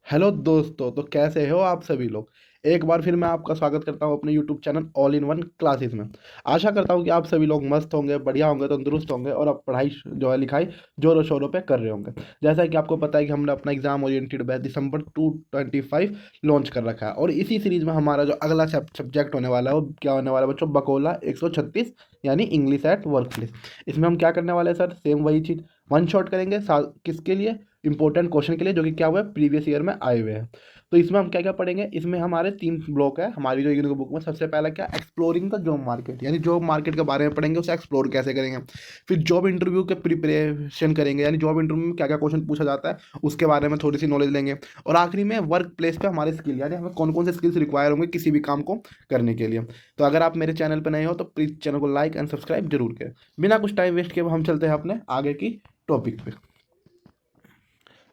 Hello दोस्तों, तो कैसे हो आप सभी लोग। एक बार फिर मैं आपका स्वागत करता हूं अपने YouTube channel all in one classes में। आशा करता हूं कि आप सभी लोग मस्त होंगे, बढ़िया होंगे, तंदुरुस्त होंगे और अब पढ़ाई जो है लिखाई जोरों शोरों पे कर रहे होंगे। जैसा कि आपको पता है कि हमने अपना एग्जाम ओरिएंटेड बैच दिसंबर 2025 लॉन्च कर रखा है और इसी सीरीज में हमारा जो अगला सब्जेक्ट होने वाला है वो क्या होने वाला है बच्चों, बकोला 136 यानी इंग्लिश एट वर्क प्लेस। इसमें हम क्या करने वाले हैं सर, सेम वही चीज़ वन शॉट करेंगे। किसके लिए? इंपॉर्टेंट क्वेश्चन के लिए, जो कि क्या हुआ है, प्रीवियस ईयर में आए हुए हैं। तो इसमें हम क्या क्या पढ़ेंगे, इसमें हमारे 3 ब्लॉक है हमारी जो यूनिक बुक में। सबसे पहला क्या, एक्सप्लोरिंग द जॉब मार्केट, यानी जॉब मार्केट के बारे में पढ़ेंगे, उसे एक्सप्लोर कैसे करेंगे। फिर जॉब इंटरव्यू के प्रिपरेशन करेंगे, यानी जॉब इंटरव्यू में क्या क्या क्वेश्चन पूछा जाता है उसके बारे में थोड़ी सी नॉलेज लेंगे। और आखिरी में वर्क प्लेस पे हमारे स्किल, यानी हमें कौन कौन से स्किल्स रिक्वायर होंगे किसी भी काम को करने के लिए। तो अगर आप मेरे चैनल पर नए हो तो प्लीज़ चैनल को लाइक एंड सब्सक्राइब जरूर करें। बिना कुछ टाइम वेस्ट किए हम चलते हैं अपने आगे की टॉपिक पे।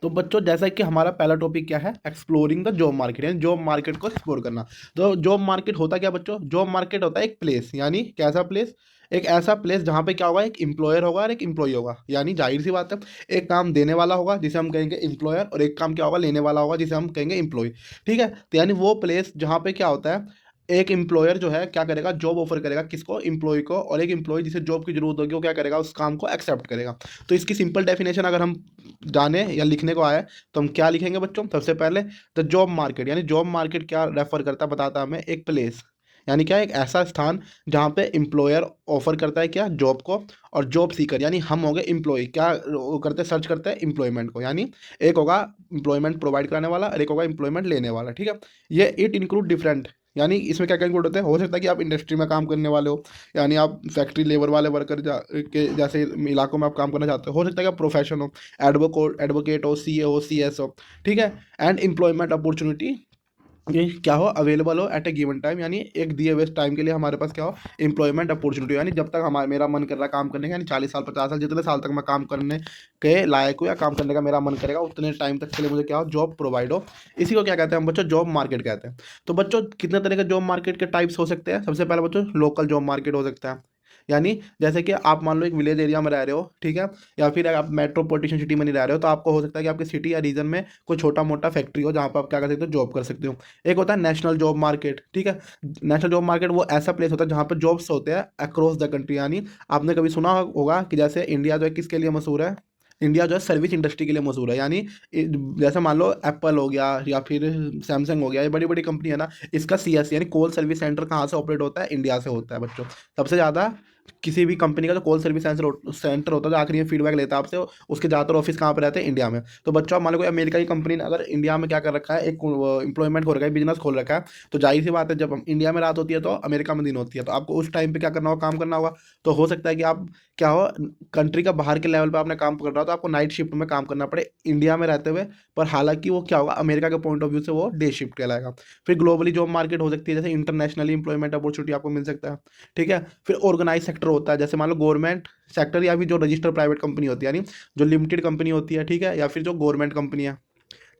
तो बच्चों, जैसा कि हमारा पहला टॉपिक क्या है, एक्सप्लोरिंग द जॉब मार्केट, यानी जॉब मार्केट को एक्सप्लोर करना। तो जॉब मार्केट होता क्या बच्चों, जॉब मार्केट होता है एक प्लेस, यानी कैसा प्लेस, एक ऐसा प्लेस जहाँ पे क्या होगा, एक एम्प्लॉयर होगा और एक एम्प्लॉय होगा। यानी जाहिर सी बात है, एक काम देने वाला होगा जिसे हम कहेंगे एम्प्लॉयर, और एक काम क्या होगा, लेने वाला होगा जिसे हम कहेंगे एम्प्लॉय। ठीक है, तो यानी वो प्लेस जहाँ पे क्या होता है, एक एम्प्लॉयर जो है क्या करेगा, जॉब ऑफर करेगा किसको, एम्प्लॉय को, और एक एम्प्लॉय जिसे जॉब की जरूरत होगी वो क्या करेगा, उस काम को एक्सेप्ट करेगा। तो इसकी सिंपल डेफिनेशन अगर हम जाने या लिखने को आए तो हम क्या लिखेंगे बच्चों, सबसे पहले द जॉब मार्केट, यानी जॉब मार्केट क्या रेफर करता है, बताता है हमें एक प्लेस, यानी क्या, एक ऐसा स्थान जहाँ पे एम्प्लॉयर ऑफर करता है क्या, जॉब को, और जॉब सीकर यानी हम हो गए एम्प्लॉय, क्या वो करते हैं, सर्च करते हैं एम्प्लॉयमेंट को। यानी एक होगा एम्प्लॉयमेंट प्रोवाइड कराने वाला और एक होगा एम्प्लॉयमेंट लेने वाला। ठीक है, ये इट इंक्लूड डिफरेंट, यानी इसमें क्या क्या इंक्लूड होते हैं, हो सकता है कि आप इंडस्ट्री में काम करने वाले हो, यानी आप फैक्ट्री लेबर वाले वर्कर के जैसे इलाकों में आप काम करना चाहते हो सकता है कि आप प्रोफेशन हो, एडवोकेट हो, सी ए हो, सी एस हो। ठीक है, एंड एम्प्लॉयमेंट अपॉर्चुनिटी, ये क्या हो, अवेलेबल हो एट ए गिवन टाइम, यानी एक दिए हुए टाइम के लिए हमारे पास क्या हो, एम्प्लॉयमेंट अपॉर्चुनिटी, यानी जब तक हमारा मेरा मन कर रहा है काम करने का, यानी 40 साल 50 साल जितने साल तक मैं काम करने के लायक हूँ या काम करने का मेरा मन करेगा उतने टाइम तक के लिए मुझे क्या हो, जॉब प्रोवाइड हो। इसी को क्या कहते हैं हम बच्चों, जॉब मार्केट कहते हैं। तो बच्चों, कितने तरह के जॉब मार्केट के टाइप्स हो सकते हैं, सबसे पहले बच्चों लोकल जॉब मार्केट हो सकता है। यानी जैसे कि आप मान लो एक विलेज एरिया में रह रहे हो, ठीक है, या फिर आप मेट्रोपॉलिटन सिटी में नहीं रह रहे हो, तो आपको हो सकता है कि आपकी सिटी या रीजन में कोई छोटा मोटा फैक्ट्री हो जहाँ पर आप क्या कर सकते हो, जॉब कर सकते हो। एक होता है नेशनल जॉब मार्केट। ठीक है, नेशनल जॉब मार्केट वो ऐसा प्लेस होता है जहाँ पर जॉब्स होते हैं अक्रॉस द कंट्री, यानी आपने कभी सुना होगा कि जैसे इंडिया जो है किसके लिए मशहूर है, इंडिया जो है सर्विस इंडस्ट्री के लिए मशहूर है। यानी जैसे मान लो एप्पल हो गया या फिर सैमसंग हो गया, ये बड़ी बड़ी कंपनी है ना, इसका सी एस यानी कॉल सर्विस सेंटर कहाँ से ऑपरेट होता है, इंडिया से होता है बच्चों। सबसे ज़्यादा किसी भी कंपनी का जो कॉल सर्विस सेंटर होता है, जो आखिरी में फीडबैक लेता है आपसे, उसके ज़्यादातर ऑफिस कहाँ पर रहते हैं, इंडिया में। तो बच्चों, आप मान लो कोई अमेरिका की कंपनी ने अगर इंडिया में क्या कर रखा है, एक एम्प्लॉयमेंट खोल रखा है, बिजनेस खोल रखा है, तो जाहिर सी बात है जब हम इंडिया में रात होती है तो अमेरिका में दिन होती है, तो आपको उस टाइम पे क्या करना होगा, काम करना होगा। तो हो सकता है कि आप क्या हो, कंट्री का बाहर के लेवल पे आपने काम कर रहा हो तो आपको नाइट शिफ्ट में काम करना पड़े इंडिया में रहते हुए, पर हालांकि वो क्या होगा, अमेरिका के पॉइंट ऑफ व्यू से वो डे शिफ्ट कहलाएगा। फिर ग्लोबली जॉब मार्केट हो सकती है, जैसे इंटरनेशनली इंप्लॉयमेंट अपॉर्चुनिटी आपको मिल सकता है। ठीक है, फिर ऑर्गेनाइज सेक्टर होता है, जैसे मान लो गवर्नमेंट सेक्टर या फिर जो रजिस्टर्ड प्राइवेट कंपनी होती है, यानी जो लिमिटेड कंपनी होती है, ठीक है, या फिर जो गवर्नमेंट कंपनी है।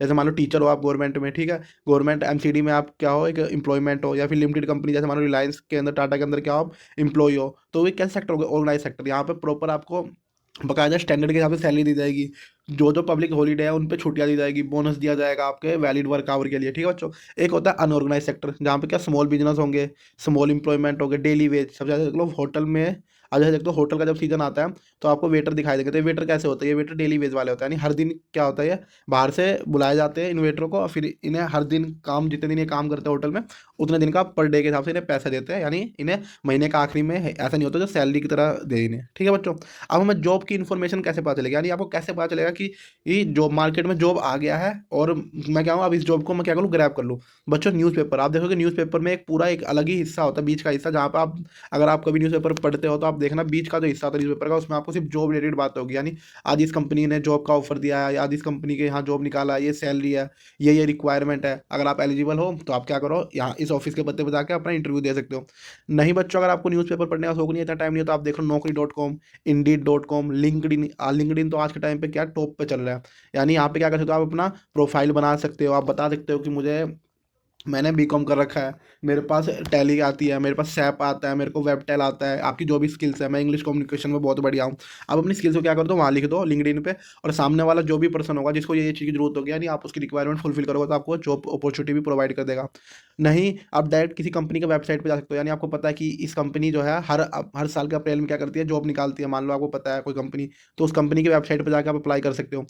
जैसे मान लो टीचर हो आप गवर्नमेंट में, ठीक है, गवर्नमेंट एमसीडी में आप क्या हो, एक एम्प्लॉयमेंट हो, या फिर लिमिटेड कंपनी जैसे मान लो रिलायंस के अंदर, टाटा के अंदर क्या हो, एम्प्लॉय हो। तो ये कैसे सेक्टर हो गया, ऑर्गेनाइज सेक्टर। यहाँ पे प्रॉपर आपको बकायदा स्टैंडर्ड के हिसाब से सैलरी दी जाएगी, जो जो पब्लिक हॉलीडे है उन पे छुट्टियां दी जाएगी, बोनस दिया जाएगा आपके वैलिड वर्क आवर के लिए। ठीक है बच्चों, एक होता है अनऑर्गेनाइज सेक्टर, जहाँ पे क्या स्मॉल बिजनेस होंगे, स्मॉल इंप्लॉयमेंट होंगे, डेली वेज। सबसे ज़्यादा देख लो होटल में, आज जैसे देख लो होटल का जब सीजन आता है तो आपको वेटर दिखाई देंगे। तो ये वेटर कैसे होते हैं, ये वेटर डेली वेज वाले होते हैं, यानी हर दिन क्या होता है, ये बाहर से बुलाए जाते हैं इन वेटरों को, और फिर इन्हें हर दिन काम, जितने दिन ये काम करते हैं होटल में, उतने दिन का पर डे के हिसाब से इन्हें पैसे देते हैं, यानी इन्हें महीने का आखिरी में ऐसा नहीं होता जो सैलरी की तरह दे इन्हें। ठीक है बच्चों, अब हमें जॉब की इन्फॉर्मेशन कैसे पता चलेगा, यानी आपको कैसे पता चलेगा कि ये जॉब मार्केट में जॉब आ गया है और मैं क्या हूँ, अब इस जॉब को मैं क्या करूँ, ग्रैब कर लूँ। बच्चों, न्यूज़पेपर आप देखोगे, न्यूज़पेपर में एक पूरा एक अलग ही हिस्सा होता है, बीच का हिस्सा, जहाँ पे आप, अगर आप कभी न्यूज़पेपर पढ़ते हो तो आप देखना, बीच का जो हिस्सा होता है न्यूज़पेपर का, उसमें आपको सिर्फ जॉब रिलेटेड बात होगी, यानी आज इस कंपनी ने जॉब का ऑफर दिया है, आज इस कंपनी के यहाँ जॉब निकाला है, ये सैलरी है, ये रिक्वायरमेंट है, अगर आप एलिजिबल हो तो आप क्या करो, यहाँ इस ऑफिस के पत्ते पर जाकर अपना इंटरव्यू दे सकते हो। नहीं बच्चों, अगर आपको न्यूज़पेपर पढ़ने का शौक नहीं है, इतना टाइम नहीं है, तो आप देखो Naukri.com, Indeed.com, लिंक्डइन। लिंक्डइन तो आज के टाइम पे क्या टॉप पे चल रहा है, यानी यहाँ पे क्या कर सकते हो, आप अपना प्रोफाइल बना सकते हो, आप बता सकते हो कि मुझे मैंने बीकॉम कर रखा है, मेरे पास टैली आती है, मेरे पास सैप आता है, मेरे को वेबटेल आता है, आपकी जो भी स्किल्स है, मैं इंग्लिश कम्युनिकेशन में बहुत बढ़िया हूँ। आप अपनी स्किल्स को क्या कर दो, वहाँ लिख दो लिंक्डइन पे, और सामने वाला जो भी पर्सन होगा जिसको ये चीज़ की जरूरत होगी, यानी आप उसकी रिक्वायरमेंट फुलफिल करोगे तो आपको जॉब अपॉर्चुनिटी भी प्रोवाइड कर देगा। नहीं, आप डायरेक्ट किसी कंपनी के वेबसाइट पे जा सकते हो, यानी आपको पता है कि इस कंपनी जो है हर साल के अप्रैल में क्या करती है, जॉब निकालती है, मान लो आपको पता है कोई कंपनी, तो उस कंपनी की वेबसाइट पर जाकर आप अप्लाई कर सकते हो।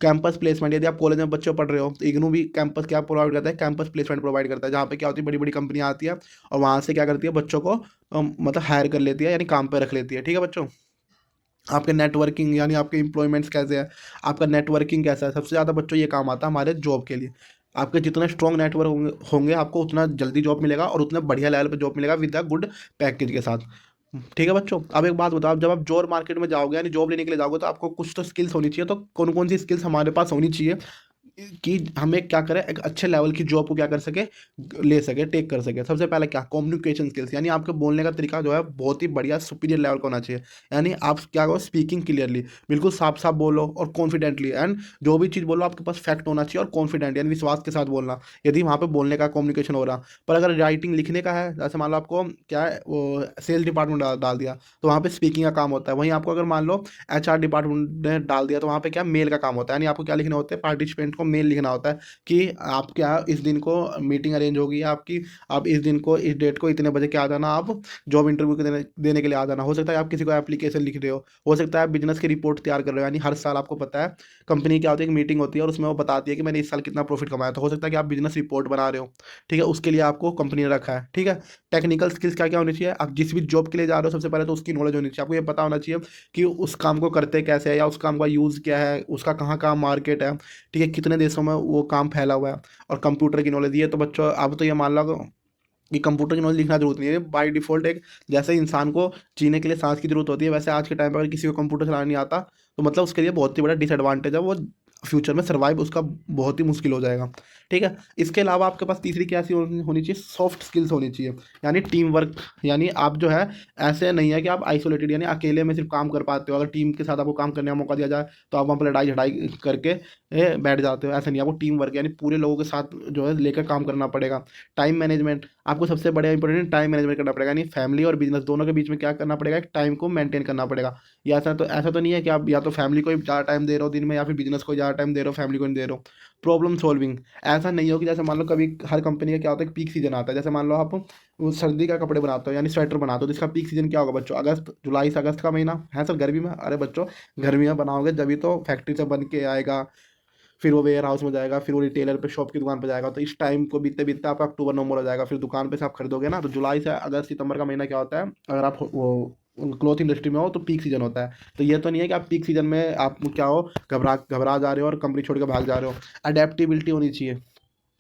कैंपस प्लेसमेंट, यदि आप कॉलेज में बच्चे पढ़ रहे हो तो इग्नू भी कैंपस क्या प्रोवाइड करता है, कैंपस प्लेसमेंट प्रोवाइड करता है, जहाँ पे क्या होती है, बड़ी बड़ी कंपनियाँ आती है और वहाँ से क्या करती है, बच्चों को मतलब हायर कर लेती है, यानी काम पे रख लेती है। ठीक है बच्चों, आपके नेटवर्किंग यानी आपके एम्प्लॉयमेंट्स कैसे है, आपका नेटवर्किंग कैसा है, सबसे ज़्यादा बच्चों ये काम आता है हमारे जॉब के लिए। आपके जितने स्ट्रॉन्ग नेटवर्क होंगे आपको उतना जल्दी जॉब मिलेगा और उतना बढ़िया लेवल पे जॉब मिलेगा विद अ गुड पैकेज के साथ। ठीक है बच्चों, अब एक बात बताओ, जब आप जॉब मार्केट में जाओगे यानी जॉब लेने के लिए जाओगे तो आपको कुछ तो स्किल्स होनी चाहिए, तो कौन कौन सी स्किल्स हमारे पास होनी चाहिए कि हमें क्या करें, एक अच्छे लेवल की जॉब को क्या कर सके, ले सके, टेक कर सके। सबसे पहले क्या, कम्युनिकेशन स्किल्स, यानी आपके बोलने का तरीका जो है बहुत ही बढ़िया सुपीरियर लेवल का होना चाहिए। यानी आप क्या करो, स्पीकिंग क्लियरली, बिल्कुल साफ साफ बोलो और कॉन्फिडेंटली, एंड जो भी चीज़ बोलो आपके पास फैक्ट होना चाहिए और कॉन्फिडेंट यानी विश्वास के साथ बोलना, यदि वहाँ पे बोलने का कम्युनिकेशन हो रहा। पर अगर राइटिंग लिखने का है, जैसे मान लो आपको क्या है वो सेल्स डिपार्टमेंट डाल दिया, तो वहाँ पे स्पीकिंग का काम होता है। वहीं आपको अगर मान लो एचआर डिपार्टमेंट ने डाल दिया, तो वहाँ पे क्या मेल का काम होता है, यानी आपको क्या लिखना होता है, पार्टिसिपेंट को मेल लिखना होता है कि आप क्या इस दिन को मीटिंग अरेंज होगी है आपकी, आप इस दिन को इस डेट को इतने बजे के आ जाना, आप जॉब इंटरव्यू के देने के लिए आ जाना। हो सकता है आप किसी को एप्लीकेशन लिख रहे हो सकता है आप बिजनेस की रिपोर्ट तैयार कर रहे हो, यानी हर साल आपको पता है कंपनी क्या होती है, एक मीटिंग होती है और उसमें वो बताती है कि मैंने इस साल कितना प्रॉफिट कमाया, तो हो सकता है कि आप बिजनेस रिपोर्ट बना रहे हो। ठीक है, उसके लिए आपको कंपनी ने रखा है। ठीक है, टेक्निकल स्किल्स क्या क्या होनी चाहिए, आप जिस भी जॉब के लिए जा रहे हो सबसे पहले तो उसकी नॉलेज होनी चाहिए, आपको ये पता होना चाहिए कि उस काम को करते कैसे है, या उस काम का यूज़ क्या है, उसका कहाँ कहाँ मार्केट है, ठीक है, कितने देशों में वो काम फैला हुआ है। और कंप्यूटर की नॉलेज, ये तो बच्चों अब तो ये मान लो कि कंप्यूटर की नॉलेज लिखना जरूरत नहीं है, बाय डिफॉल्ट एक, जैसे इंसान को जीने के लिए सांस की जरूरत होती है, वैसे आज के टाइम पर अगर किसी को कंप्यूटर चलाना नहीं आता तो मतलब उसके लिए बहुत ही बड़ा डिसएडवांटेज है, वो फ्यूचर में सर्वाइव उसका बहुत ही मुश्किल हो जाएगा। ठीक है, इसके अलावा आपके पास तीसरी क्या ऐसी होनी चाहिए, सॉफ्ट स्किल्स होनी चाहिए, यानी टीम वर्क। यानी आप जो है ऐसे नहीं है कि आप आइसोलेटेड यानी अकेले में सिर्फ काम कर पाते हो, अगर टीम के साथ आपको काम करने का मौका दिया जाए तो आप वहाँ पर लड़ाई झड़ाई करके बैठ जाते हो, ऐसा नहीं, आपको टीम वर्क यानी पूरे लोगों के साथ जो है लेकर काम करना पड़ेगा। टाइम मैनेजमेंट, आपको सबसे बड़ा इंपॉर्टेंट टाइम मैनेजमेंट करना पड़ेगा, यानी फैमिली और बिजनेस दोनों के बीच में क्या करना पड़ेगा, एक टाइम को मेंटेन करना पड़ेगा। या ऐसा तो नहीं है कि आप या तो फैमिली को ही ज़्यादा टाइम दे रहे हो दिन में, या फिर बिजनेस को ज़्यादा टाइम दे रहे हो, फैमिली को नहीं दे रहे हो। प्रॉब्लम सॉल्विंग, ऐसा नहीं हो कि जैसे मान लो कभी हर कंपनी का क्या होता है, पीक सीजन आता है, जैसे मान लो आप वो सर्दी का कपड़े बनाते हो यानी स्वेटर बनाते हो, तो इसका पीक सीजन क्या होगा बच्चों, अगस्त, जुलाई से अगस्त का महीना है सर, गर्मी में। अरे बच्चों, गर्मी में बनाओगे जब भी तो फैक्ट्री से बन के आएगा, फिर वो वेयर हाउस में जाएगा, फिर वो रिटेलर पे शॉप की दुकान पे जाएगा, तो इस टाइम को बीतते बीतते आपका अक्टूबर नवंबर हो जाएगा, फिर दुकान पे से आप खरीदोगे ना, तो जुलाई से अगस्त सितंबर का महीना क्या होता है, अगर आप वो क्लॉथ इंडस्ट्री में हो तो पीक सीजन होता है। तो ये तो नहीं है कि आप पीक सीजन में आप क्या हो, घबरा घबरा जा रहे हो और कंपनी छोड़ के भाग जा रहे हो। अडेप्टिबिलिटी होनी चाहिए,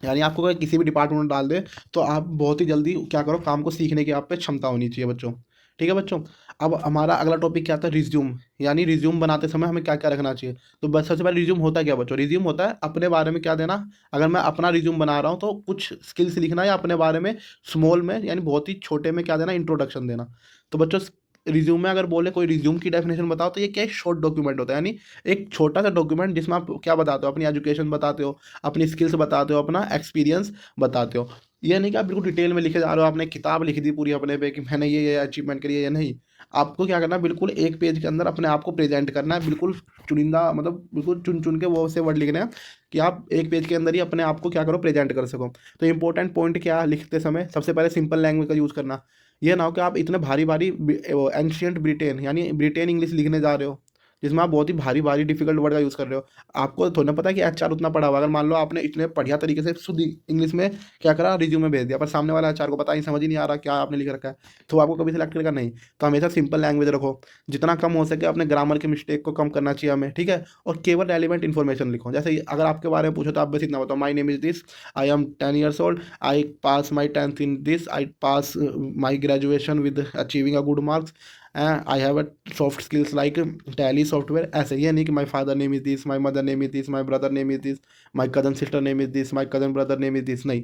यानी आपको अगर किसी भी डिपार्टमेंट में डाल दे तो आप बहुत ही जल्दी क्या करो, काम को सीखने की आप पे क्षमता होनी चाहिए बच्चों। ठीक है बच्चों, अब हमारा अगला टॉपिक क्या था, रिज्यूम, यानी रिज्यूम बनाते समय हमें क्या क्या रखना चाहिए। तो बस सबसे पहले रिज्यूम होता क्या बच्चों, रिज्यूम होता है अपने बारे में क्या देना। अगर मैं अपना रिज्यूम बना रहा हूँ तो कुछ स्किल्स लिखना या अपने बारे में स्मॉल में यानी बहुत ही छोटे में क्या देना, इंट्रोडक्शन देना। तो बच्चों रिज्यूम में अगर बोले कोई रिज्यूम की डेफिनेशन बताओ तो ये क्या, शॉर्ट डॉक्यूमेंट होता है, यानी एक छोटा सा डॉक्यूमेंट जिसमें आप क्या बताते हो, अपनी एजुकेशन बताते हो, अपनी स्किल्स बताते हो, अपना एक्सपीरियंस बताते हो। ये नहीं कि आप बिल्कुल डिटेल में लिखे जा रहे हो, आपने किताब लिख दी पूरी अपने पे कि मैंने ये अचीवमेंट करी है, या नहीं। आपको क्या करना है, बिल्कुल एक पेज के अंदर अपने आप को प्रेजेंट करना है, बिल्कुल चुनिंदा, मतलब बिल्कुल चुन चुन के वो से वर्ड लिखने हैं कि आप एक पेज के अंदर ही अपने आप को क्या करो, प्रेजेंट कर सको। तो इंपॉर्टेंट पॉइंट क्या है लिखते समय, सबसे पहले सिंपल लैंग्वेज का यूज़ करना। ये ना हो कि आप इतने भारी भारी एंशियंट ब्रिटेन यानी ब्रिटेन इंग्लिश लिखने जा रहे हो, जिसमें आप बहुत ही भारी भारी डिफिकल्ट वर्ड का यूज़ कर रहे हो। आपको थोड़ा ना पता है कि एचआर उतना पढ़ा हुआ है। अगर मान लो आपने इतने बढ़िया तरीके से शुद्ध इंग्लिश में क्या करा, रिज्यूमे भेज दिया, पर सामने वाला एचआर को पता ही समझ ही नहीं आ रहा क्या आपने लिख रखा है, तो आपको कभी सिलेक्ट करेगा नहीं। तो हमेशा सिंपल लैंग्वेज रखो, जितना कम हो सके अपने ग्रामर के मिस्टेक को कम करना चाहिए हमें। ठीक है, और केवल रेलिवेंट इन्फॉर्मेशन लिखो, जैसे अगर आपके बारे में पूछो तो आप बस इतना बताओ, my name is this, I am 10 years old, I pass my 10th in this, I pass my graduation with achieving a good marks, I have a soft skills like tally software. ऐसे ये नहीं कि my father name is this, my mother name is this, my brother name is this, my cousin sister name is this, my cousin brother name is this, नहीं।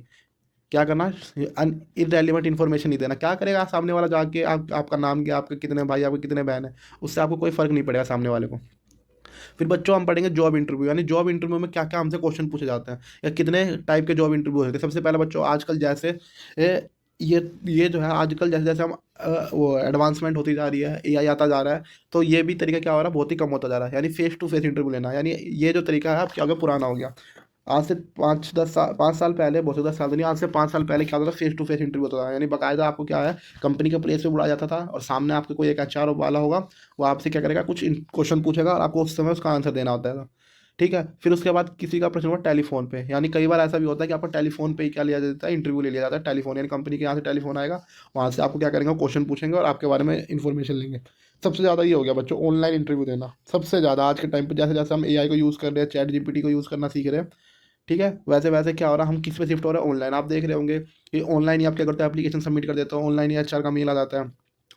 क्या करना, irrelevant information नहीं देना। क्या करेगा सामने वाला जाके, आपका नाम क्या, आपके कितने भाई, आपके कितने बहन है, उससे आपको कोई फ़र्क नहीं पड़ेगा सामने वाले को। फिर बच्चों हम पढ़ेंगे जॉब इंटरव्यू, यानी जॉब इंटरव्यू में क्या क्या हमसे क्वेश्चन पूछे जाते हैं या कितने टाइप के जॉब इंटरव्यू होते हैं। सबसे पहले बच्चों आजकल जैसे ये जो है आजकल जैसे जैसे हम वो एडवांसमेंट होती जा रही है, एआई आता जा रहा है, तो ये भी तरीका क्या हो रहा है, बहुत ही कम होता जा रहा है। यानी फेस टू फेस इंटरव्यू लेना, यानी ये जो तरीका है अब क्या हो गया, पुराना हो गया। आज से 5-10 साल, 5 साल पहले, बहुत से 10 साल तो नहीं, आज से 5 साल पहले क्या होता था, फेस टू फेस इंटरव्यू होता था। यानी बाकायदा आपको क्या है, कंपनी का प्लेस पे बुलाया जाता था और सामने आपके कोई एक एचआर वाला होगा, वो आपसे क्या करेगा, कुछ क्वेश्चन पूछेगा और आपको उस समय उसका आंसर देना होता था। ठीक है, फिर उसके बाद किसी का प्रश्न हुआ टेलीफोन पे, यानी कई बार ऐसा भी होता है कि आपको टेलीफोन पे ही क्या लिया जाता है, इंटरव्यू ले लिया जाता है टेलीफोन, यानी कंपनी के यहाँ से टेलीफोन आएगा, वहाँ से आपको क्या करेंगे, क्वेश्चन पूछेंगे और आपके बारे में इन्फॉर्मेशन लेंगे। सबसे ज़्यादा ये हो गया बच्चों ऑनलाइन इंटरव्यू देना, सबसे ज़्यादा आज के टाइम पे। जैसे जैसे हम एआई को यूज़ कर रहे हैं, चैट जीपीटी को यूज़ करना सीख रहे हैं, ठीक है, वैसे वैसे क्या हो रहा है, हम किस पे शिफ्ट हो रहे हैं, ऑनलाइन। आप देख रहे होंगे कि ऑनलाइन ही आप क्या करते हैं, एप्लीकेशन सबमिट कर देते हो, ऑनलाइन ही एचआर का मेल आ जाता है,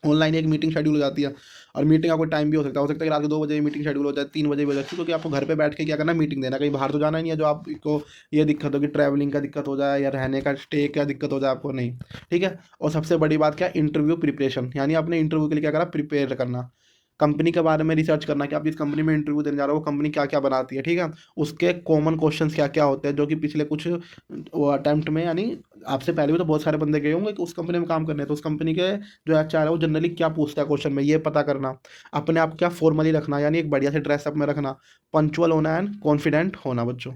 ऑनलाइन एक मीटिंग शेड्यूल हो जाती है। और मीटिंग आपको टाइम भी हो सकता है कि रात के 2 बजे मीटिंग शेड्यूल हो जाए, 3 बजे भी हो जाती है, क्योंकि आपको घर पे बैठ के क्या करना है, मीटिंग देना, कहीं बाहर तो जाना ही नहीं है। जो आपको ये दिक्कत हो कि ट्रैवलिंग का दिक्कत हो जाए या रहने का स्टे का दिक्कत हो जाए, आपको नहीं। ठीक है, और सबसे बड़ी बात क्या, इंटरव्यू प्रिपरेशन, यानी अपने इंटरव्यू के लिए क्या करना, प्रिपेयर करना, कंपनी के बारे में रिसर्च करना कि आप जिस कंपनी में इंटरव्यू देने जा रहे हो वो कंपनी क्या क्या बनाती है। ठीक है, उसके कॉमन क्वेश्चंस क्या क्या होते हैं, जो कि पिछले कुछ वो अटैम्प्ट में, यानी आपसे पहले भी तो बहुत सारे बंदे गए होंगे कि उस कंपनी में काम करने, तो उस कंपनी के जो एचआर है वो जनरली क्या पूछता है क्वेश्चन में, ये पता करना। अपने आप क्या फॉर्मली रखना, यानी एक बढ़िया से ड्रेसअप में रखना, पंचुअल होना एंड कॉन्फिडेंट होना बच्चों।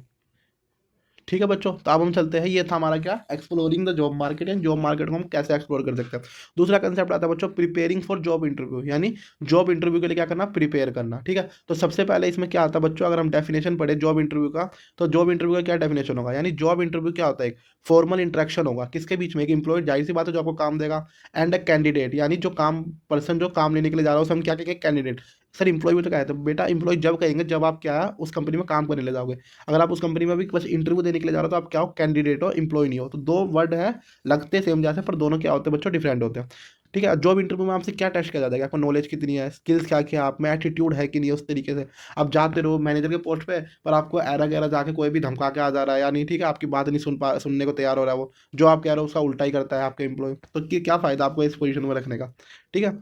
ठीक है बच्चों, तो अब हम चलते हैं, ये था हमारा क्या, exploring the job market, and job market को हम कैसे एक्सप्लोर कर सकते हैं। दूसरा कंसेप्ट आता है बच्चों, प्रिपेयरिंग फॉर जॉब इंटरव्यू, यानी जॉब इंटरव्यू के लिए क्या करना, प्रिपेयर करना। ठीक है, तो सबसे पहले इसमें क्या आता है बच्चों, अगर हम डेफिनेशन पढ़े जॉब इंटरव्यू का, तो जॉब इंटरव्यू का क्या डेफिनेशन होगा, यानी जॉब इंटरव्यू क्या होता है, एक फॉर्मल इंटरेक्शन होगा, किसके बीच में, एक एम्प्लॉय, जाहिर सी बात है जो आपको काम देगा, एंड अ कैंडिडेट, यानी जो काम पर्सन जो काम लेने के लिए जा रहा है उसे हम क्या कहेंगे, कैंडिडेट। सर इंप्लॉय भी तो कहते हैं बेटा, इंप्लॉय जब कहेंगे जब आप क्या है उस कंपनी में काम करने ले जाओगे। अगर आप उस कंपनी में भी बस इंटरव्यू देने के लिए जा रहे हो तो आप क्या हो, कैंडिडेट हो, इंप्लॉय नहीं हो। तो दो वर्ड है, लगते सेम जैसे, पर दोनों क्या होते हैं बच्चों, डिफरेंट होते हैं। ठीक है, जॉब इंटरव्यू में आपसे क्या टेस्ट किया जाता है, आपको नॉलेज कितनी है, स्किल्स क्या क्या, आप में एटीट्यूड है कि नहीं, उस तरीके से आप जाते रहो मैनेजर के पोस्ट पे, पर आपको एरा गैरा जाके कोई भी धमका के आ जा रहा है या नहीं, ठीक है, आपकी बात नहीं सुनने को तैयार हो रहा है, वो जो आप कह रहे हो उसका उल्टा ही करता है आपके एम्प्लॉय, तो क्या फ़ायदा आपको इस पोजीशन में रखने का। ठीक है,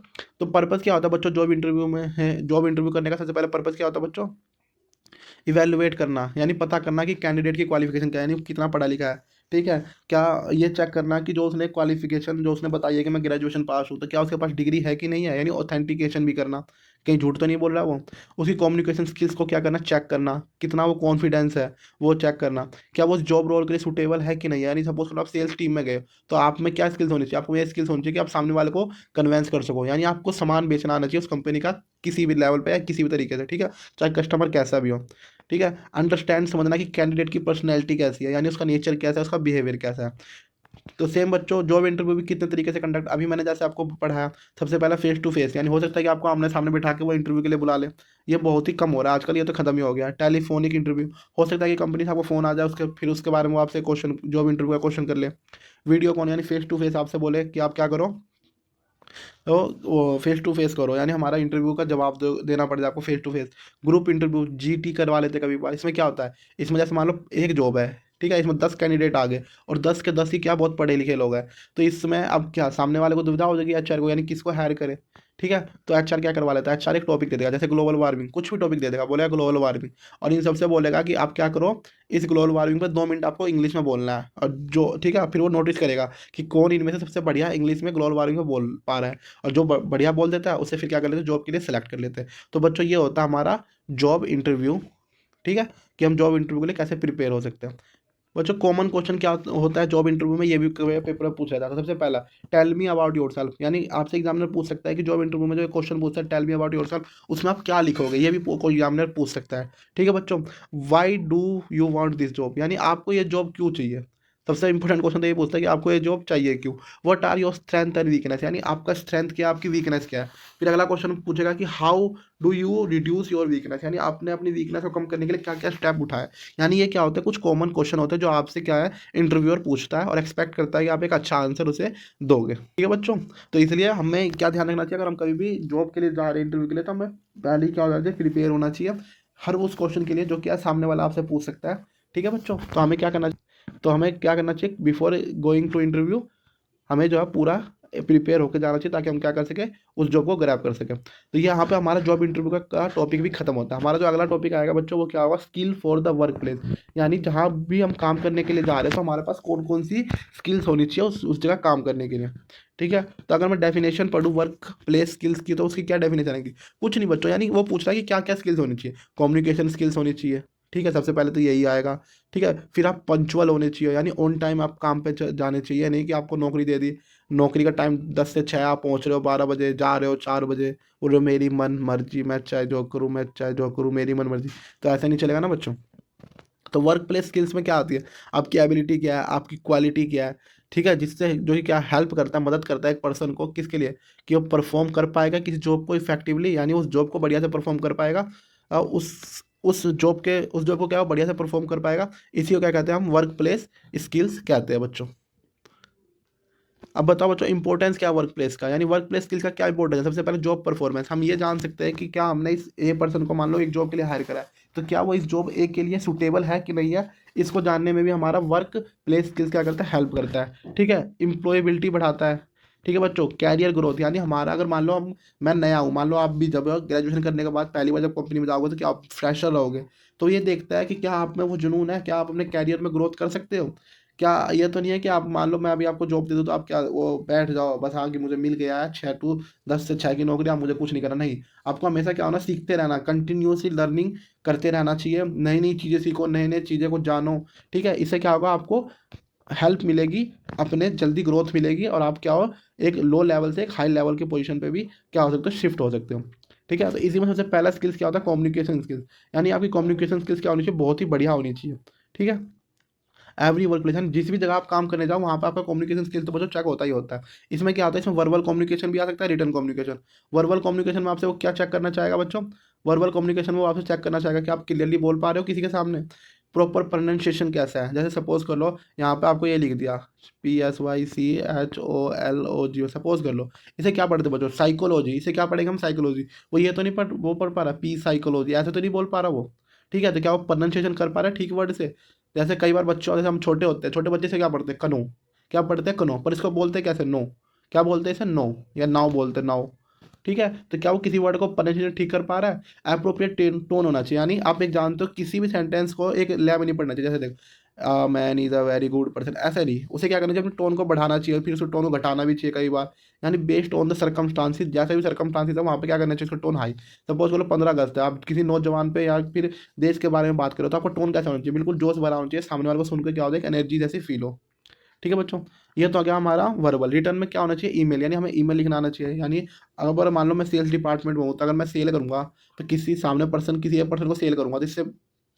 तो पर्पज़ क्या होता है बच्चों जॉब इंटरव्यू में है, जॉब इंटरव्यू करने का सबसे पहले पर्पज़ क्या होता है बच्चों, इवैल्यूएट करना, यानी पता करना कि कैंडिडेट की क्वालिफिकेशन क्या है, यानी कितना पढ़ा लिखा है। ठीक है, क्या ये चेक करना कि जो उसने क्वालिफिकेशन जो उसने बताई है कि मैं ग्रेजुएशन पास हूँ, तो क्या उसके पास डिग्री है कि नहीं है, यानी ऑथेंटिकेशन भी करना, कहीं झूठ तो नहीं बोल रहा वो। उसकी कम्युनिकेशन स्किल्स को क्या करना, चेक करना, कितना वो कॉन्फिडेंस है वो चेक करना, क्या वो जॉब रोल के लिए सूटेबल है कि नहीं है। यानी सपोज करो आप सेल्स टीम में गए, तो आप में क्या स्किल्स होनी चाहिए, आपको ये स्किल्स होनी चाहिए कि आप सामने वाले को कन्वेंस कर सको, यानी आपको सामान बेचना आना चाहिए उस कंपनी का, किसी भी लेवल पे या किसी भी तरीके से। ठीक है, चाहे कस्टमर कैसा भी हो। ठीक है, अंडरस्टैंड, समझना कि कैंडिडेट की पर्सनैलिटी कैसी है, यानी उसका नेचर कैसा है, उसका बिहेवियर कैसा है। तो सेम बच्चों जॉब इंटरव्यू भी कितने तरीके से कंडक्ट, अभी मैंने जैसे आपको पढ़ाया, सबसे पहला फेस टू फेस, यानी हो सकता है कि आपको आमने सामने बिठा के वो इंटरव्यू के लिए बुला ले, ये बहुत ही कम हो रहा है आजकल, ये तो खत्म ही हो गया है। टेलीफोनिक इंटरव्यू, हो सकता है कि कंपनी से आपको फ़ोन आ जाए, उसके फिर उसके बारे में वो आपसे क्वेश्चन, जॉब इंटरव्यू का क्वेश्चन कर ले। वीडियो कॉल, यानी फेस टू फेस आपसे बोले कि आप क्या करो, तो वो फेस टू फेस करो, यानी हमारा इंटरव्यू का जवाब देना पड़ जाए आपको face to face. Group interview, GT करवा लेते कभी बार, इसमें क्या होता है, इसमें जैसे मान लो एक जॉब है, ठीक है, इसमें 10 कैंडिडेट आ गए और 10 के 10 ही क्या बहुत पढ़े लिखे लोग हैं, तो इसमें अब क्या सामने वाले को दुविधा हो जाएगी एचआर को, यानी किसको हायर करे। ठीक है, तो एचआर क्या करवा लेता है, एचआर एक टॉपिक दे देगा, जैसे ग्लोबल वार्मिंग, कुछ भी टॉपिक दे देगा, बोलेगा ग्लोबल वार्मिंग, और इन सबसे बोलेगा कि आप क्या करो, इस ग्लोबल वार्मिंग पर 2 मिनट आपको इंग्लिश में बोलना है, और जो ठीक है, फिर वो नोटिस करेगा कि कौन इनमें से सबसे बढ़िया इंग्लिश में ग्लोबल वार्मिंग में बोल पा रहा है, और जो बढ़िया बोल देता है उसे फिर क्या कर लेते हैं, जॉब के लिए सेलेक्ट कर लेते हैं। तो बच्चों ये होता है हमारा जॉब इंटरव्यू। ठीक है, कि हम जॉब इंटरव्यू के लिए कैसे प्रिपेयर हो सकते हैं। बच्चों कॉमन क्वेश्चन क्या होता है जॉब इंटरव्यू में, ये भी पेपर में पूछा जाता है। सबसे पहला, tell me about yourself, यानी आपसे एग्जामिनर पूछ सकता है कि जॉब इंटरव्यू में जो क्वेश्चन पूछता है tell me about yourself, उसमें आप क्या लिखोगे, ये भी कोई एग्जामिनर पूछ सकता है। ठीक है बच्चों, why do you want this job, यानी आपको ये जॉब क्यों चाहिए। सबसे इंपॉर्टेंट क्वेश्चन तो ये पूछता है कि आपको ये जॉब चाहिए क्यों। What are your strength and weakness, यानी आपका स्ट्रेंथ क्या है, आपकी वीकनेस क्या है। फिर अगला क्वेश्चन पूछेगा कि how do you reduce your weakness, यानी आपने अपनी वीकनेस को कम करने के लिए क्या क्या स्टेप उठाए। यानी ये क्या होता है, कुछ कॉमन क्वेश्चन होते हैं जो आपसे क्या है इंटरव्यूअर पूछता है और एक्सपेक्ट करता है कि आप एक अच्छा आंसर उसे दोगे। ठीक है बच्चों, तो इसलिए हमें क्या ध्यान रखना चाहिए, अगर हम कभी भी जॉब के लिए जा रहे हैं इंटरव्यू के लिए, तो हमें पहले ही क्या होना चाहिए, प्रिपेयर होना चाहिए हर उस क्वेश्चन के लिए जो क्या सामने वाला आपसे पूछ सकता है। ठीक है बच्चों, तो हमें क्या करना चाहिए बिफोर गोइंग टू इंटरव्यू, हमें जो है पूरा प्रिपेयर होकर जाना चाहिए ताकि हम क्या कर सकें, उस जॉब को ग्रैब कर सकें। तो ये यहाँ पे हमारा जॉब इंटरव्यू का टॉपिक भी खत्म होता है। हमारा जो अगला टॉपिक आएगा बच्चों वो क्या होगा, skill for the work place. यानी जहाँ भी हम काम करने के लिए जा रहे हैं तो हमारे पास कौन कौन सी स्किल्स होनी चाहिए उस जगह काम करने के लिए। ठीक है, तो अगर मैं डेफिनेशन पढ़ूँ वर्क प्लेस स्किल्स की तो उसकी क्या डेफिनेशन आएगी, कुछ नहीं बच्चों, यानी वो पूछ रहा है कि क्या क्या स्किल्स होनी चाहिए। कम्युनिकेशन स्किल्स होनी चाहिए, ठीक है, सबसे पहले तो यही आएगा। ठीक है, फिर आप पंचुअल होने चाहिए, यानी ऑन टाइम आप काम पे जाने चाहिए, नहीं कि आपको नौकरी दे दी, नौकरी का टाइम 10 से 6 आप पहुंच रहे हो, 12 बजे जा रहे हो, 4 बजे बोल रहे हो मेरी मन मर्जी, मैं चाहे जो करूँ, मैं चाहे जो करूँ, मेरी मन मर्जी। तो ऐसा नहीं चलेगा ना बच्चों। तो वर्क प्लेस स्किल्स में क्या आती है, आपकी एबिलिटी क्या है, आपकी क्वालिटी क्या है। ठीक है, जिससे जो कि क्या हेल्प करता है, मदद करता है एक पर्सन को, किसके लिए, कि वो परफॉर्म कर पाएगा किसी जॉब को इफेक्टिवली, यानी उस जॉब को बढ़िया से परफॉर्म कर पाएगा। उस जॉब को क्या वो बढ़िया से परफॉर्म कर पाएगा। इसी को क्या कहते हैं हम, वर्क प्लेस स्किल्स कहते हैं बच्चों। अब बताओ बच्चों इंपॉर्टेंस क्या है वर्क प्लेस का, यानी वर्क प्लेस स्किल्स का क्या इंपॉर्टेंस है। सबसे पहले जॉब परफॉर्मेंस, हम ये जान सकते हैं कि क्या हमने इस ए पर्सन को मान लो एक जॉब के लिए हायर करा है, तो क्या वो इस जॉब ए के लिए सूटेबल है कि नहीं है। इसको जानने में भी हमारा वर्क प्लेस स्किल्स क्या करता है, हेल्प करता है। ठीक है, एम्प्लॉयबिलिटी बढ़ाता है। ठीक है बच्चों, कैरियर ग्रोथ, यानी हमारा अगर मान लो मैं नया हूँ, मान लो आप भी जब ग्रेजुएशन करने के बाद पहली बार जब कंपनी में जाओगे तो क्या आप फ्रेशर रहोगे, तो ये देखता है कि क्या आप में वो जुनून है, क्या आप अपने कैरियर में ग्रोथ कर सकते हो। क्या ये तो नहीं है कि आप मान लो मैं अभी आपको जॉब दे दूँ तो आप क्या वो बैठ जाओ बस, हाँ कि मुझे मिल गया है 6 to 10 से 6 की नौकरी, आप मुझे कुछ नहीं करना, नहीं। आपको हमेशा क्या होना, सीखते रहना, कंटिन्यूसली लर्निंग करते रहना चाहिए, नई नई चीज़ें सीखो, नई नई चीज़ें को जानो। ठीक है, इससे क्या होगा, आपको हेल्प मिलेगी, अपने जल्दी ग्रोथ मिलेगी, और आप क्या हो, एक लो लेवल से एक हाई लेवल की पोजीशन पे भी क्या हो सकते हो, शिफ्ट हो सकते हो। ठीक है, तो इसी में सबसे पहला स्किल्स क्या होता है, कम्युनिकेशन स्किल्स। यानी आपकी कम्युनिकेशन स्किल्स क्या होनी चाहिए, बहुत ही बढ़िया होनी चाहिए। ठीक है, एवरी वर्क प्लेस, जिस भी जगह आप काम करने जाओ वहाँ पे आपका कम्युनिकेशन स्किल तो बच्चों चेक होता ही होता है। इसमें क्या होता है, इसमें वर्बल कम्युनिकेशन भी आ सकता है, रिटन कम्युनिकेशन। वर्बल कम्युनिकेशन में आपसे वो क्या चेक करना चाहेगा बच्चों, वर्बल कम्युनिकेशन में वो आपसे चेक करना चाहेगा कि आप क्लियरली बोल पा रहे हो किसी के सामने, प्रॉपर प्रोनाउंसिएशन कैसा है। जैसे सपोज कर लो यहाँ पे आपको ये लिख दिया PSYCHOLOG, सपोज कर लो, इसे क्या पढ़ते बच्चों, साइकोलॉजी, इसे क्या पढ़ेंगे हम, साइकोलॉजी। वो ये तो नहीं पढ़ वो पढ़ पा रहा पी साइकोलॉजी, ऐसे तो नहीं बोल पा रहा वो। ठीक है, तो क्या वो प्रोनाउंसिएशन कर पा रहा है ठीक वर्ड से। जैसे कई बार बच्चों, जैसे हम छोटे होते हैं, छोटे बच्चे से क्या पढ़ते हैं, कनो, क्या पढ़ते हैं कनो, पर इसको बोलते हैं कैसे, नो। क्या बोलते हैं इसे, नो, या नाव बोलते हैं, नाव। ठीक है, तो क्या वो किसी वर्ड को प्रोनाउंसिएशन ठीक कर पा रहा है। अप्रोप्रिएट टोन होना चाहिए, यानी आप एक जानते हो किसी भी सेंटेंस को एक लय में नहीं पढ़ना चाहिए। जैसे देख, man is a very good person, ऐसा नहीं, उसे क्या करना चाहिए, अपने टोन को बढ़ाना चाहिए, फिर उस टोन को घटाना भी चाहिए कई बार। यानी बेस्ड ऑन द सर्कमस्टांसिस, जैसे भी सर्कमस्टांसिस है वहाँ पे क्या करना चाहिए, उसका टोन हाई। सपोज करो 15 अगस्त है, आप किसी नौजवान पे या फिर देश के बारे में बात करो, तो आपका टोन कैसा होना चाहिए, बिल्कुल जोश भरा होना चाहिए, सामने वाले को सुनकर क्या होता है, एक एनर्जी जैसी फील हो। ठीक है बच्चों, ये तो आ गया हमारा वर्बल। रिटर्न में क्या होना चाहिए, ईमेल, यानी हमें ईमेल लिखना आना चाहिए। यानी अगर मान लो मैं सेल्स डिपार्टमेंट में हूँ, तो अगर मैं सेल करूँगा तो किसी सामने पर्सन, किसी एक पर्सन को सेल करूँगा, तो इससे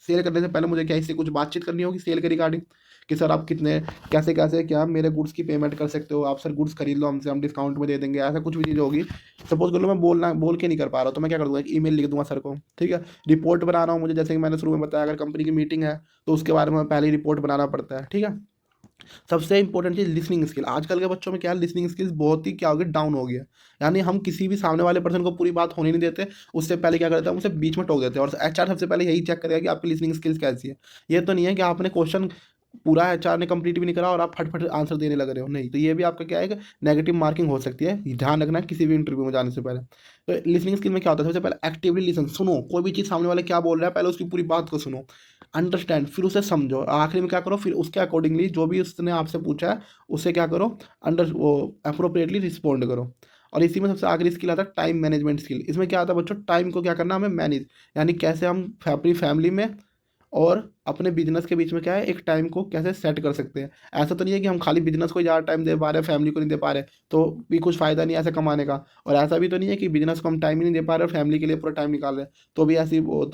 सेल करने से पहले मुझे क्या इससे कुछ बातचीत करनी होगी सेल के रिगार्डिंग, कि सर आप कितने, कैसे कैसे क्या मेरे गुड्स की पेमेंट कर सकते हो आप, सर गुड्स खरीद लो हमसे, हम डिस्काउंट में दे देंगे, ऐसा कुछ भी चीज़ होगी। सपोज कर लो मैं बोल के नहीं कर पा रहा हूँ, तो मैं क्या कर दूँगा, एक ईमेल लिख दूंगा सर को। ठीक है, रिपोर्ट बना रहा हूँ मुझे, जैसे कि मैंने शुरू में बताया, अगर कंपनी की मीटिंग है तो उसके बारे में पहले ही रिपोर्ट बनाना पड़ता है। ठीक है, सबसे इंपॉर्टेंट चीज़ लिसनिंग स्किल। आजकल के बच्चों में क्या है, लिसनिंग स्किल्स बहुत ही क्या हो गया, डाउन हो गया। यानी हम किसी भी सामने वाले पर्सन को पूरी बात होने नहीं देते, उससे पहले क्या करते हैं, हम उसे बीच में टोक देते हैं, और एचआर सबसे पहले यही चेक करेगा कि आपकी लिसनिंग स्किल्स कैसी है। ये तो नहीं है कि आपने क्वेश्चन पूरा एचआर ने कंप्लीट भी नहीं करा और आप फट फट आंसर देने लग रहे हो, नहीं, तो ये भी आपका क्या है, नेगेटिव मार्किंग हो सकती है, ध्यान रखना है किसी भी इंटरव्यू में जाने से पहले। तो लिसनिंग स्किल में क्या होता है, सबसे पहले एक्टिवली लिसन, सुनो, कोई भी चीज़ सामने वाले क्या बोल रहा है पहले उसकी पूरी बात को सुनो, अंडरस्टैंड, फिर उसे समझो, आखिरी में क्या करो, फिर उसके अकॉर्डिंगली जो भी उसने आपसे पूछा है उसे क्या करो, अंडर वो अप्रोप्रिएटली रिस्पॉन्ड करो। और इसी में सबसे आखिरी स्किल आता है टाइम मैनेजमेंट स्किल। इसमें क्या आता है बच्चों, टाइम को क्या करना, हमें मैनेज, यानी कैसे हम अपनी फैमिली में और अपने बिजनेस के बीच में क्या है, एक टाइम को कैसे सेट कर सकते हैं। ऐसा तो नहीं है कि हम खाली बिजनेस को ज़्यादा टाइम दे पा रहे हैं, फैमिली को नहीं दे पा रहे, तो भी कुछ फ़ायदा नहीं है ऐसे कमाने का। और ऐसा भी तो नहीं है कि बिजनेस को हम टाइम ही नहीं दे पा रहे और फैमिली के लिए पूरा टाइम निकाल रहे हैं, तो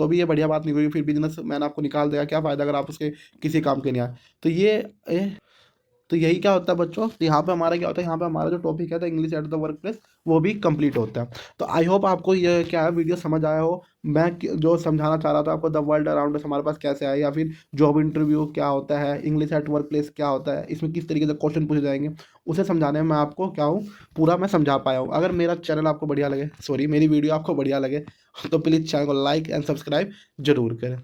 भी ये बढ़िया बात नहीं होगी, फिर बिजनेस मैन आपको निकाल देगा, क्या फ़ायदा अगर आप उसके किसी काम के नहीं आए। तो तो यही क्या होता है बच्चों, तो यहाँ पे हमारा क्या होता है, यहाँ पे हमारा जो टॉपिक है the English at the work place, वो भी कंप्लीट होता है। तो आई होप आपको ये क्या है वीडियो समझ आया हो। मैं जो समझाना चाह रहा था आपको, द वर्ल्ड अराउंड अस हमारे पास कैसे आए, या फिर जॉब इंटरव्यू क्या होता है, इंग्लिश एट वर्क प्लेस क्या होता है, इसमें किस तरीके से क्वेश्चन पूछे जाएंगे, उसे समझाने में मैं आपको क्या हूँ, पूरा मैं समझा पाया हूँ। अगर मेरा चैनल आपको बढ़िया लगे, सॉरी मेरी वीडियो आपको बढ़िया लगे, तो प्लीज़ चैनल को लाइक एंड सब्सक्राइब जरूर करें।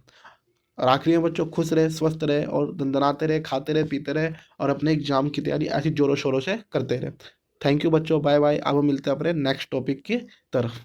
और आखिरी में बच्चों, खुश रहे, स्वस्थ रहे और दंदनाते रहे, खाते रहे, पीते रहे, और अपने एग्जाम की तैयारी ऐसी जोरों शोरों से करते रहे। थैंक यू बच्चों, बाय बाय। अब हम मिलते हैं अपने नेक्स्ट टॉपिक की तरफ।